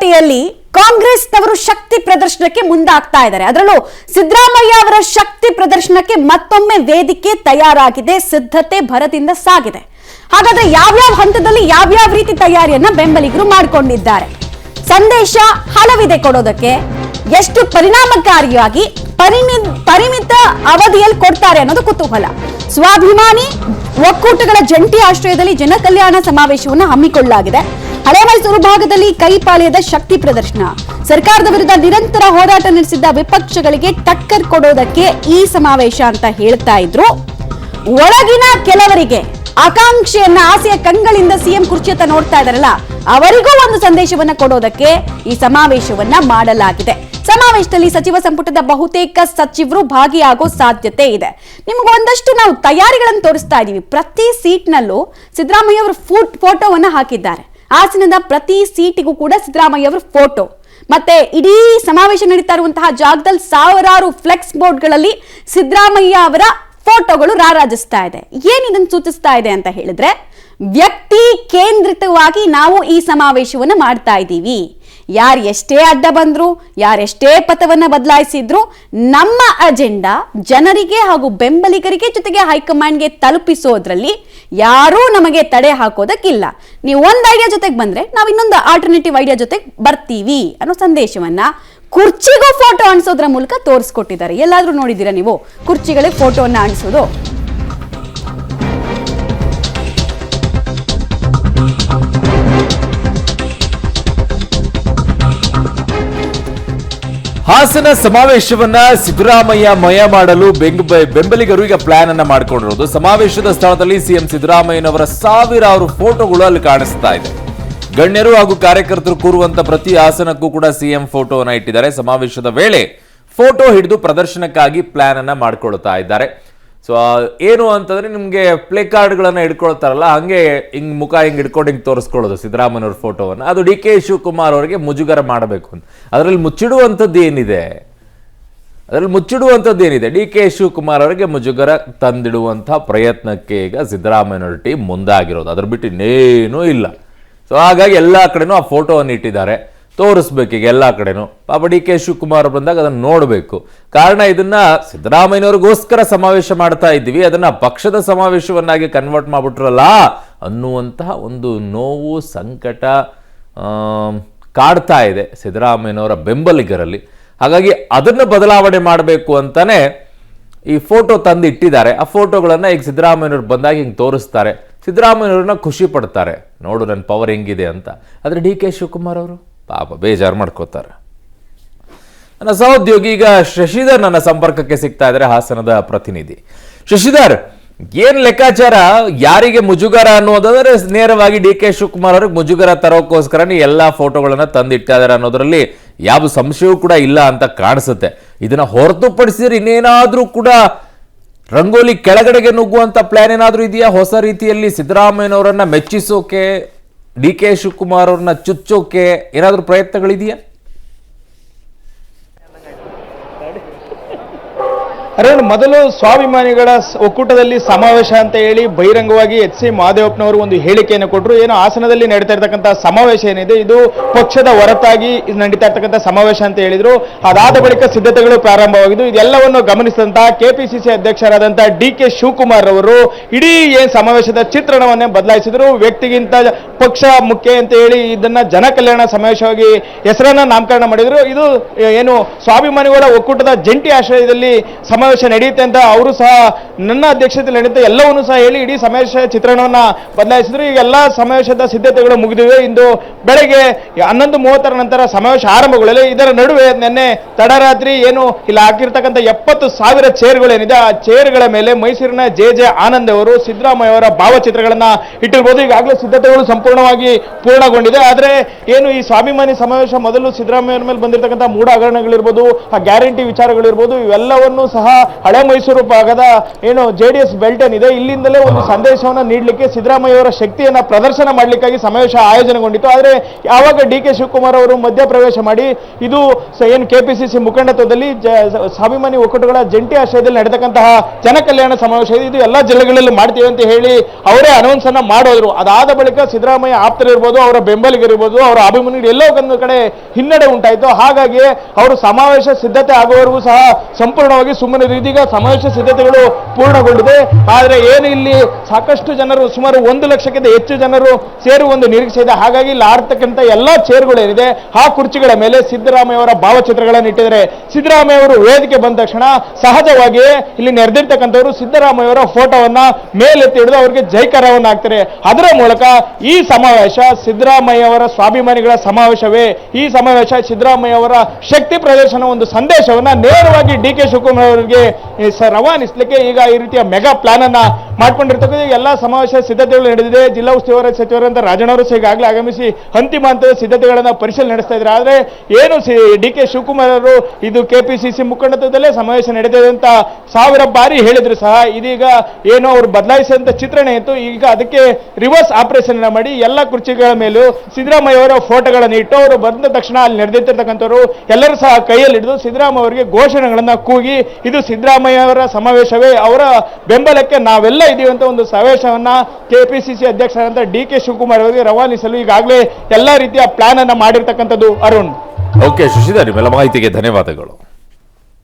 ಪೇಟೆಯಲ್ಲಿ ಕಾಂಗ್ರೆಸ್ನವರು ಶಕ್ತಿ ಪ್ರದರ್ಶನಕ್ಕೆ ಮುಂದಾಗ್ತಾ ಇದ್ದಾರೆ. ಅದರಲ್ಲೂ ಸಿದ್ದರಾಮಯ್ಯ ಅವರ ಶಕ್ತಿ ಪ್ರದರ್ಶನಕ್ಕೆ ಮತ್ತೊಮ್ಮೆ ವೇದಿಕೆ ತಯಾರಾಗಿದೆ, ಸಿದ್ಧತೆ ಭರದಿಂದ ಸಾಗಿದೆ. ಹಾಗಾದ್ರೆ ಯಾವ್ಯಾವ ಹಂತದಲ್ಲಿ ಯಾವ್ಯಾವ ರೀತಿ ತಯಾರಿಯನ್ನ ಬೆಂಬಲಿಗರು ಮಾಡಿಕೊಂಡಿದ್ದಾರೆ, ಸಂದೇಶ ಹಲವಿದೆ ಕೊಡೋದಕ್ಕೆ, ಎಷ್ಟು ಪರಿಣಾಮಕಾರಿಯಾಗಿ ಪರಿಮಿತ ಅವಧಿಯಲ್ಲಿ ಕೊಡ್ತಾರೆ ಅನ್ನೋದು ಕುತೂಹಲ. ಸ್ವಾಭಿಮಾನಿ ಒಕ್ಕೂಟಗಳ ಜಂಟಿ ಆಶ್ರಯದಲ್ಲಿ ಜನಕಲ್ಯಾಣ ಸಮಾವೇಶವನ್ನು ಹಮ್ಮಿಕೊಳ್ಳಲಾಗಿದೆ. ಹಳೆ ಮೈಸೂರು ಭಾಗದಲ್ಲಿ ಕೈಪಾಳ್ಯದ ಶಕ್ತಿ ಪ್ರದರ್ಶನ. ಸರ್ಕಾರದ ವಿರುದ್ಧ ನಿರಂತರ ಹೋರಾಟ ನಡೆಸಿದ್ದ ವಿಪಕ್ಷಗಳಿಗೆ ಟಕ್ಕರ್ ಕೊಡೋದಕ್ಕೆ ಈ ಸಮಾವೇಶ ಅಂತ ಹೇಳ್ತಾ ಇದ್ರು. ಒಳಗಿನ ಕೆಲವರಿಗೆ ಆಕಾಂಕ್ಷೆಯನ್ನ ಆಸೆಯ ಕಂಗಳಿಂದ ಸಿಎಂ ಕುರ್ಚಿಯತ್ತ ನೋಡ್ತಾ ಇದಾರಲ್ಲ, ಅವರಿಗೂ ಒಂದು ಸಂದೇಶವನ್ನ ಕೊಡೋದಕ್ಕೆ ಈ ಸಮಾವೇಶವನ್ನ ಮಾಡಲಾಗಿದೆ. ಸಮಾವೇಶದಲ್ಲಿ ಸಚಿವ ಸಂಪುಟದ ಬಹುತೇಕ ಸಚಿವರು ಭಾಗಿಯಾಗೋ ಸಾಧ್ಯತೆ ಇದೆ. ನಿಮ್ಗೆ ಒಂದಷ್ಟು ನಾವು ತಯಾರಿಗಳನ್ನು ತೋರಿಸ್ತಾ ಇದೀವಿ. ಪ್ರತಿ ಸೀಟ್ನಲ್ಲೂ ಸಿದ್ದರಾಮಯ್ಯ ಅವರ ಫೋಟೋವನ್ನ ಹಾಕಿದ್ದಾರೆ. ಹಾಸನದ ಪ್ರತಿ ಸೀಟಿಗೂ ಕೂಡ ಸಿದ್ದರಾಮಯ್ಯ ಅವರ ಫೋಟೋ, ಮತ್ತೆ ಇಡೀ ಸಮಾವೇಶ ನಡೀತಾ ಇರುವಂತಹ ಜಾಗದಲ್ಲಿ ಸಾವಿರಾರು ಫ್ಲೆಕ್ಸ್ ಬೋರ್ಡ್ಗಳಲ್ಲಿ ಸಿದ್ದರಾಮಯ್ಯ ಅವರ ಫೋಟೋಗಳು ರಾರಾಜಿಸ್ತಾ ಇದೆ. ಏನಿದನ್ನು ಸೂಚಿಸ್ತಾ ಇದೆ ಅಂತ ಹೇಳಿದ್ರೆ, ವ್ಯಕ್ತಿ ಕೇಂದ್ರಿತವಾಗಿ ನಾವು ಈ ಸಮಾವೇಶವನ್ನ ಮಾಡ್ತಾ ಇದ್ದೀವಿ. ಯಾರು ಎಷ್ಟೇ ಅಡ್ಡ ಬಂದ್ರು, ಯಾರೆಷ್ಟೇ ಪಥವನ್ನ ಬದಲಾಯಿಸಿದ್ರು, ನಮ್ಮ ಅಜೆಂಡಾ ಜನರಿಗೆ ಹಾಗೂ ಬೆಂಬಲಿಗರಿಗೆ ಜೊತೆಗೆ ಹೈಕಮಾಂಡ್ಗೆ ತಲುಪಿಸೋದ್ರಲ್ಲಿ ಯಾರೂ ನಮಗೆ ತಡೆ ಹಾಕೋದಕ್ಕಿಲ್ಲ. ನೀವು ಒಂದು ಐಡಿಯಾ ಜೊತೆಗೆ ಬಂದ್ರೆ ನಾವು ಇನ್ನೊಂದು ಆಲ್ಟರ್ನೇಟಿವ್ ಐಡಿಯಾ ಜೊತೆಗೆ ಬರ್ತೀವಿ ಅನ್ನೋ ಸಂದೇಶವನ್ನ ಕುರ್ಚಿಗೂ ಫೋಟೋ ಅಣಿಸೋದ್ರ ಮೂಲಕ ತೋರಿಸ್ಕೊಟ್ಟಿದ್ದಾರೆ. ಎಲ್ಲಾದ್ರೂ ನೋಡಿದ್ದೀರಾ ನೀವು ಕುರ್ಚಿಗಳಿಗೆ ಫೋಟೋವನ್ನ ಅಣಿಸೋದು? ಹಾಸನ ಸಮಾವೇಶವನ್ನ ಸಿದ್ದರಾಮಯ್ಯ ಮಯ ಮಾಡಲು ಬೆಂಬಲಿಗರು ಈಗ ಪ್ಲಾನ್ ಅನ್ನ ಮಾಡಿಕೊಂಡಿರೋದು. ಸಮಾವೇಶದ ಸ್ಥಳದಲ್ಲಿ ಸಿಎಂ ಸಿದ್ದರಾಮಯ್ಯನವರ ಸಾವಿರಾರು ಫೋಟೋಗಳು ಅಲ್ಲಿ ಕಾಣಿಸ್ತಾ ಇದೆ. ಗಣ್ಯರು ಹಾಗೂ ಕಾರ್ಯಕರ್ತರು ಕೂರುವಂತ ಪ್ರತಿ ಆಸನಕ್ಕೂ ಕೂಡ ಸಿಎಂ ಫೋಟೋವನ್ನ ಇಟ್ಟಿದ್ದಾರೆ. ಸಮಾವೇಶದ ವೇಳೆ ಫೋಟೋ ಹಿಡಿದು ಪ್ರದರ್ಶನಕ್ಕಾಗಿ ಪ್ಲಾನ್ ಅನ್ನ ಮಾಡ್ಕೊಳ್ತಾ ಇದ್ದಾರೆ. ಸೊ ಏನು ಅಂತಂದ್ರೆ, ನಿಮ್ಗೆ ಪ್ಲೇ ಕಾರ್ಡ್ಗಳನ್ನ ಹಿಡ್ಕೊಳ್ತಾರಲ್ಲ, ಹಂಗೆ ಹಿಂಗ್ ಮುಖ ಹಿಂಗ್ ಹಿಡ್ಕೊಂಡು ಹಿಂಗ್ ತೋರಿಸ್ಕೊಳ್ಳೋದು ಸಿದ್ದರಾಮಯ್ಯವ್ರ ಫೋಟೋವನ್ನ. ಅದು ಡಿ.ಕೆ. ಶಿವಕುಮಾರ್ ಅವರಿಗೆ ಮುಜುಗರ ಮಾಡಬೇಕು ಅಂತ. ಅದರಲ್ಲಿ ಮುಚ್ಚಿಡುವಂಥದ್ದು ಏನಿದೆ, ಡಿ.ಕೆ. ಶಿವಕುಮಾರ್ ಅವರಿಗೆ ಮುಜುಗರ ತಂದಿಡುವಂತಹ ಪ್ರಯತ್ನಕ್ಕೆ ಈಗ ಸಿದ್ದರಾಮಯ್ಯನವರ ಟೀಮ್ ಮುಂದಾಗಿರೋದು. ಅದ್ರ ಬಿಟ್ಟು ಇನ್ನೇನೂ ಇಲ್ಲ. ಸೊ ಹಾಗಾಗಿ ಎಲ್ಲಾ ಕಡೆನೂ ಆ ಫೋಟೋವನ್ನು ಇಟ್ಟಿದ್ದಾರೆ, ತೋರಿಸ್ಬೇಕೀಗ ಎಲ್ಲಾ ಕಡೆನೂ. ಪಾಪ ಡಿ.ಕೆ. ಶಿವಕುಮಾರ್ ಬಂದಾಗ ಅದನ್ನು ನೋಡಬೇಕು. ಕಾರಣ, ಇದನ್ನ ಸಿದ್ದರಾಮಯ್ಯನವ್ರಿಗೋಸ್ಕರ ಸಮಾವೇಶ ಮಾಡ್ತಾ ಇದ್ದೀವಿ, ಅದನ್ನ ಪಕ್ಷದ ಸಮಾವೇಶವನ್ನಾಗಿ ಕನ್ವರ್ಟ್ ಮಾಡ್ಬಿಟ್ರಲ್ಲ ಅನ್ನುವಂತಹ ಒಂದು ನೋವು, ಸಂಕಟ ಕಾಡ್ತಾ ಇದೆ ಸಿದ್ದರಾಮಯ್ಯನವರ ಬೆಂಬಲಿಗರಲ್ಲಿ. ಹಾಗಾಗಿ ಅದನ್ನು ಬದಲಾವಣೆ ಮಾಡಬೇಕು ಅಂತಾನೆ ಈ ಫೋಟೋ ತಂದು ಇಟ್ಟಿದ್ದಾರೆ. ಆ ಫೋಟೋಗಳನ್ನ ಈಗ ಸಿದ್ದರಾಮಯ್ಯನವ್ರು ಬಂದಾಗ ಹಿಂಗೆ ತೋರಿಸ್ತಾರೆ. ಸಿದ್ದರಾಮಯ್ಯವ್ರನ್ನ ಖುಷಿ ಪಡ್ತಾರೆ, ನೋಡು ನನ್ನ ಪವರ್ ಹೆಂಗಿದೆ ಅಂತ. ಆದರೆ ಡಿ.ಕೆ. ಶಿವಕುಮಾರ್ ಅವರು ಪಾಪ ಬೇಜಾರು ಮಾಡ್ಕೋತಾರೆ. ನನ್ನ ಸಹೋದ್ಯೋಗಿ ಈಗ ಶಶಿಧರ್ ನನ್ನ ಸಂಪರ್ಕಕ್ಕೆ ಸಿಗ್ತಾ ಇದ್ದಾರೆ, ಹಾಸನದ ಪ್ರತಿನಿಧಿ. ಶಶಿಧರ್, ಏನ್ ಲೆಕ್ಕಾಚಾರ, ಯಾರಿಗೆ ಮುಜುಗರ ಅನ್ನೋದಾದ್ರೆ ನೇರವಾಗಿ ಡಿ.ಕೆ. ಶಿವಕುಮಾರ್ ಅವ್ರಿಗೆ ಮುಜುಗರ ತರೋಕ್ಕೋಸ್ಕರ ಎಲ್ಲಾ ಫೋಟೋಗಳನ್ನ ತಂದಿಡ್ತಾ ಇದ್ದಾರೆ ಅನ್ನೋದ್ರಲ್ಲಿ ಯಾವ ಸಂಶಯವೂ ಕೂಡ ಇಲ್ಲ ಅಂತ ಕಾಣಿಸುತ್ತೆ. ಇದನ್ನ ಹೊರತುಪಡಿಸಿದ್ರೆ ಇನ್ನೇನಾದ್ರೂ ಕೂಡ ರಂಗೋಲಿ ಕೆಳಗಡೆಗೆ ನುಗ್ಗುವಂತ ಪ್ಲಾನ್ ಏನಾದ್ರೂ ಇದೆಯಾ? ಹೊಸ ರೀತಿಯಲ್ಲಿ ಸಿದ್ದರಾಮಯ್ಯನವರನ್ನ ಮೆಚ್ಚಿಸೋಕೆ, ಡಿ.ಕೆ. ಶಿವಕುಮಾರ್ ಅವ್ರನ್ನ ಚುಚ್ಚೋಕೆ ಏನಾದ್ರೂ ಪ್ರಯತ್ನಗಳಿದೆಯಾ? ಅರುಣ್, ಮೊದಲು ಸ್ವಾಭಿಮಾನಿಗಳ ಒಕ್ಕೂಟದಲ್ಲಿ ಸಮಾವೇಶ ಅಂತ ಹೇಳಿ ಬಹಿರಂಗವಾಗಿ ಎಚ್ ಸಿ ಮಹದೇವಪ್ಪನವರು ಒಂದು ಹೇಳಿಕೆಯನ್ನು ಕೊಟ್ಟರು. ಏನು ಹಾಸನದಲ್ಲಿ ನಡೀತಾ ಇರ್ತಕ್ಕಂಥ ಸಮಾವೇಶ ಏನಿದೆ, ಇದು ಪಕ್ಷದ ಹೊರತಾಗಿ ನಡೀತಾ ಇರ್ತಕ್ಕಂಥ ಸಮಾವೇಶ ಅಂತ ಹೇಳಿದ್ರು. ಅದಾದ ಬಳಿಕ ಸಿದ್ಧತೆಗಳು ಪ್ರಾರಂಭವಾಗಿದ್ದು. ಇದೆಲ್ಲವನ್ನು ಗಮನಿಸಿದಂತಹ ಕೆಪಿಸಿಸಿ ಅಧ್ಯಕ್ಷರಾದಂತಹ ಡಿ.ಕೆ. ಶಿವಕುಮಾರ್ ಅವರು ಇಡೀ ಸಮಾವೇಶದ ಚಿತ್ರಣವನ್ನೇ ಬದಲಾಯಿಸಿದ್ರು. ವ್ಯಕ್ತಿಗಿಂತ ಪಕ್ಷ ಮುಖ್ಯ ಅಂತ ಹೇಳಿ ಇದನ್ನ ಜನಕಲ್ಯಾಣ ಸಮಾವೇಶವಾಗಿ ಹೆಸರನ್ನ ನಾಮಕರಣ ಮಾಡಿದ್ರು. ಇದು ಏನು ಸ್ವಾಭಿಮಾನಿಗಳ ಒಕ್ಕೂಟದ ಜಂಟಿ ಆಶ್ರಯದಲ್ಲಿ ಸಮಾವೇಶ ನಡೆಯುತ್ತೆ ಅಂತ ಅವರು ಸಹ ನನ್ನ ಅಧ್ಯಕ್ಷತೆಯಲ್ಲಿ ನಡೆಯುತ್ತೆ ಎಲ್ಲವನ್ನೂ ಸಹ ಹೇಳಿ ಇಡೀ ಸಮಾವೇಶ ಚಿತ್ರಣವನ್ನ ಬದಲಾಯಿಸಿದ್ರು. ಈಗ ಎಲ್ಲ ಸಮಾವೇಶದ ಸಿದ್ಧತೆಗಳು ಮುಗಿದಿವೆ. ಇಂದು ಬೆಳಗ್ಗೆ 11:30 ನಂತರ ಸಮಾವೇಶ ಆರಂಭಗೊಳ್ಳಲಿ. ಇದರ ನಡುವೆ ನಿನ್ನೆ ತಡರಾತ್ರಿ ಏನು ಇಲ್ಲಿ ಹಾಕಿರ್ತಕ್ಕಂಥ 70,000 ಚೇರ್ಗಳೇನಿದೆ, ಆ ಚೇರ್ಗಳ ಮೇಲೆ ಮೈಸೂರಿನ ಜೆ ಆನಂದ್ ಅವರು ಸಿದ್ದರಾಮಯ್ಯ ಅವರ ಭಾವಚಿತ್ರಗಳನ್ನ ಇಟ್ಟಿರ್ಬೋದು. ಈಗಾಗಲೇ ಸಿದ್ಧತೆಗಳು ಸಂಪೂರ್ಣವಾಗಿ ಪೂರ್ಣಗೊಂಡಿದೆ. ಆದ್ರೆ ಏನು ಈ ಸ್ವಾಭಿಮಾನಿ ಸಮಾವೇಶ ಮೊದಲು ಸಿದ್ದರಾಮಯ್ಯ ಮೇಲೆ ಬಂದಿರತಕ್ಕಂಥ ಮೂಢ ಹಗರಣಗಳಿರ್ಬೋದು, ಆ ಗ್ಯಾರಂಟಿ ವಿಚಾರಗಳಿರ್ಬೋದು, ಇವೆಲ್ಲವನ್ನೂ ಸಹ ಹಳೆ ಮೈಸೂರು ಭಾಗದ ಏನು JDS ಬೆಲ್ಟ್ ಏನಿದೆ ಇಲ್ಲಿಂದಲೇ ಒಂದು ಸಂದೇಶವನ್ನು ನೀಡಲಿಕ್ಕೆ ಸಿದ್ದರಾಮಯ್ಯ ಅವರ ಶಕ್ತಿಯನ್ನ ಪ್ರದರ್ಶನ ಮಾಡಲಿಕ್ಕಾಗಿ ಸಮಾವೇಶ ಆಯೋಜನೆಗೊಂಡಿತ್ತು. ಆದರೆ ಯಾವಾಗ DK ಶಿವಕುಮಾರ್ ಅವರು ಮಧ್ಯಪ್ರವೇಶ ಮಾಡಿ ಇದು ಏನು KPCC ಮುಖಂಡತ್ವದಲ್ಲಿ ಸ್ವಾಭಿಮಾನಿ ಒಕ್ಕೂಟಗಳ ಜಂಟಿ ಆಶ್ರಯದಲ್ಲಿ ನಡೆದಕ್ಕಂತಹ ಜನಕಲ್ಯಾಣ ಸಮಾವೇಶ ಇದು ಎಲ್ಲ ಜಿಲ್ಲೆಗಳಲ್ಲೂ ಮಾಡ್ತೀವಿ ಅಂತ ಹೇಳಿ ಅವರೇ ಅನೌನ್ಸ್ ಅನ್ನ ಮಾಡೋದ್ರು. ಅದಾದ ಬಳಿಕ ಸಿದ್ದರಾಮಯ್ಯ ಆಪ್ತರಿರ್ಬೋದು, ಅವರ ಬೆಂಬಲಿಗರಿರ್ಬೋದು, ಅವರ ಅಭಿಮಾನಿಗಳು ಎಲ್ಲೋ ಒಂದು ಕಡೆ ಹಿನ್ನಡೆ ಉಂಟಾಯಿತು. ಹಾಗಾಗಿ ಅವರು ಸಮಾವೇಶ ಸಿದ್ಧತೆ ಆಗುವವರೆಗೂ ಸಹ ಸಂಪೂರ್ಣವಾಗಿ ಸುಮ್ಮನೆ ಇದೀಗ ಸಮಾವೇಶ ಸಿದ್ಧತೆಗಳು ಪೂರ್ಣಗೊಂಡಿದೆ. ಆದರೆ ಏನು ಇಲ್ಲಿ ಸಾಕಷ್ಟು ಜನರು ಸುಮಾರು 1 ಲಕ್ಷಕ್ಕಿಂತ ಹೆಚ್ಚು ಜನರು ಸೇರುವ ಒಂದು ನಿರೀಕ್ಷೆ ಇದೆ. ಹಾಗಾಗಿ ಇಲ್ಲಿ ಆಡ್ತಕ್ಕಂಥ ಎಲ್ಲಾ ಚೇರ್ಗಳೇನಿದೆ ಆ ಕುರ್ಚಿಗಳ ಮೇಲೆ ಸಿದ್ದರಾಮಯ್ಯ ಅವರ ಭಾವಚಿತ್ರಗಳನ್ನು ಇಟ್ಟಿದ್ದಾರೆ. ಸಿದ್ದರಾಮಯ್ಯ ಅವರು ವೇದಿಕೆ ಬಂದ ತಕ್ಷಣ ಸಹಜವಾಗಿಯೇ ಇಲ್ಲಿ ನೆರೆದಿರ್ತಕ್ಕಂಥವರು ಸಿದ್ದರಾಮಯ್ಯ ಅವರ ಫೋಟೋವನ್ನ ಮೇಲೆತ್ತಿ ಹಿಡಿದು ಅವರಿಗೆ ಜೈಕಾರವನ್ನು ಹಾಕ್ತಾರೆ. ಅದರ ಮೂಲಕ ಈ ಸಮಾವೇಶ ಸಿದ್ದರಾಮಯ್ಯ ಅವರ ಸ್ವಾಭಿಮಾನಿಗಳ ಸಮಾವೇಶವೇ, ಈ ಸಮಾವೇಶ ಸಿದ್ದರಾಮಯ್ಯ ಅವರ ಶಕ್ತಿ ಪ್ರದರ್ಶನ ಒಂದು ಸಂದೇಶವನ್ನ ನೇರವಾಗಿ DK ಶಿವಕುಮಾರ್ ಅವರಿಗೆ ರವಾನಿಸಲಿಕ್ಕೆ ಈಗ ಈ ರೀತಿಯ ಮೆಗಾ ಪ್ಲಾನ್ ಅನ್ನ ಮಾಡ್ಕೊಂಡಿರ್ತಕ್ಕಂಥ ಎಲ್ಲಾ ಸಮಾವೇಶ ಸಿದ್ಧತೆಗಳು ನಡೆದಿದೆ. ಜಿಲ್ಲಾ ಉಸ್ತುವಾರಿ ಸಚಿವರಂತ ರಾಜಣ್ಣವರು ಈಗಾಗಲೇ ಆಗಮಿಸಿ ಅಂತಿಮ ಹಂತದ ಸಿದ್ಧತೆಗಳನ್ನ ಪರಿಶೀಲನೆ ನಡೆಸ್ತಾ ಇದ್ದಾರೆ. ಆದ್ರೆ ಏನು DK ಶಿವಕುಮಾರ್ ಅವರು ಇದು KPCC ಮುಖಂಡತ್ವದಲ್ಲೇ ಸಮಾವೇಶ ನಡೆದಿದೆ ಅಂತ 1000 ಬಾರಿ ಹೇಳಿದ್ರು ಸಹ ಇದೀಗ ಏನೋ ಅವರು ಬದಲಾಯಿಸಿದಂತ ಚಿತ್ರಣ ಇತ್ತು. ಈಗ ಅದಕ್ಕೆ ರಿವರ್ಸ್ ಆಪರೇಷನ್ ಮಾಡಿ ಎಲ್ಲ ಕುರ್ಚಿಗಳ ಮೇಲೂ ಸಿದ್ದರಾಮಯ್ಯ ಅವರ ಫೋಟೋಗಳನ್ನು ಇಟ್ಟು ಅವರು ಬಂದ ತಕ್ಷಣ ಅಲ್ಲಿ ನಡೆದಿರ್ತಕ್ಕಂಥವ್ರು ಎಲ್ಲರೂ ಸಹ ಕೈಯಲ್ಲಿ ಹಿಡಿದು ಸಿದ್ದರಾಮಯ್ಯ ಅವರಿಗೆ ಘೋಷಣೆಗಳನ್ನ ಕೂಗಿ ಇದು ಸಿದ್ದರಾಮಯ್ಯ ಅವರ ಸಮಾವೇಶವೇ, ಅವರ ಬೆಂಬಲಕ್ಕೆ ನಾವೆಲ್ಲ ಇದೀವಿ ಅಂತ ಒಂದು ಸಮಾವೇಶವನ್ನ KPCC ಅಧ್ಯಕ್ಷರಾದಂಥ DK ಶಿವಕುಮಾರ್ ಅವರಿಗೆ ರವಾನಿಸಲು ಈಗಾಗಲೇ ಎಲ್ಲಾ ರೀತಿಯ ಪ್ಲಾನ್ ಅನ್ನ ಮಾಡಿರ್ತಕ್ಕಂಥದ್ದು. ಅರುಣ್. ಓಕೆ ಶಶಿಧರ್, ನಿಮ್ಮೆಲ್ಲ ಮಾಹಿತಿಗೆ ಧನ್ಯವಾದಗಳು.